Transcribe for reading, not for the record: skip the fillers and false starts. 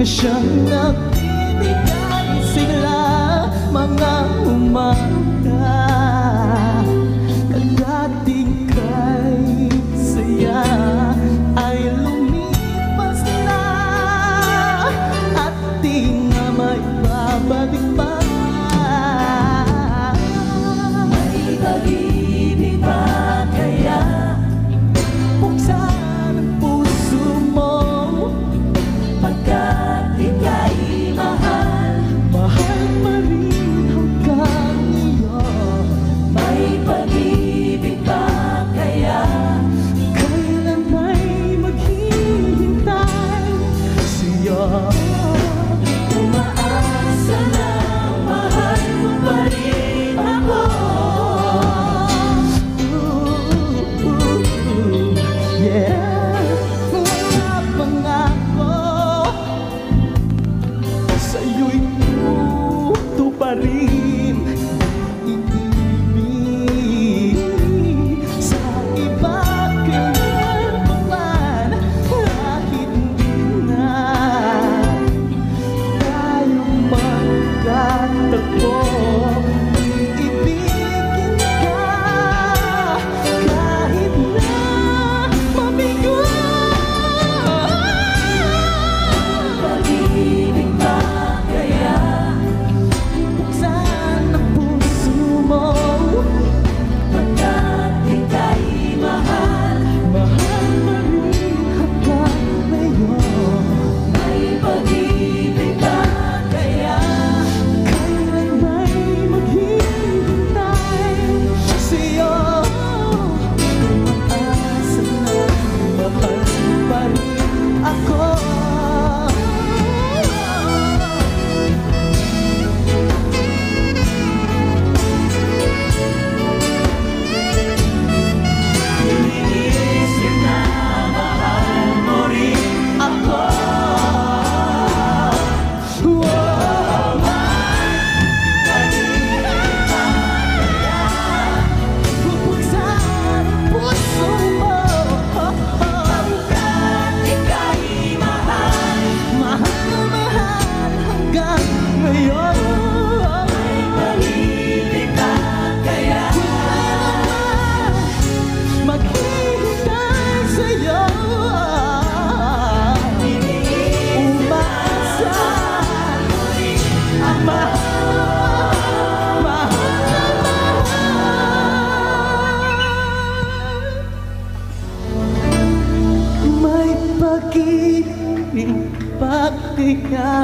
na siyang nagbibigay sila mga umaga. Kadating kay saya ay lumipas na at di nga may babalik pa. May pag-ibig ba kaya? Buksan ang puso mo Pagkat ika'y mahal, mahal pa rin hanggang ngayon. may pag-ibig ba kaya? Kailan may maghihintay sa'yo? Umaasa na mahal mo pa rin ako. Yeah, mga pangako sa'yo'y tutuparin. Iibig sa iba kailan pa man, kahit hindi na tayo magkatagpo. Iibigin ka kahit na mabigo. Pag-ibig ba kaya? Buksan ang puso mo, Pagkat ika'y mahal, mahal pa rin hanggang ngayon. may pag-ibig ba kaya? Kailan may maghihintay sa'yo? Umaasa na mahal pa rin ako. Iniisip na mahal mo rin ako. Bubuksan ang puso mo, Pagkat ika'y mahal, mahal na mahal hanggang ngayon. may pag-ibig ba kaya? Maghihintay sa'yo. Umasa ang mahal, mahal na mahal. May pag-ibig pa kaya?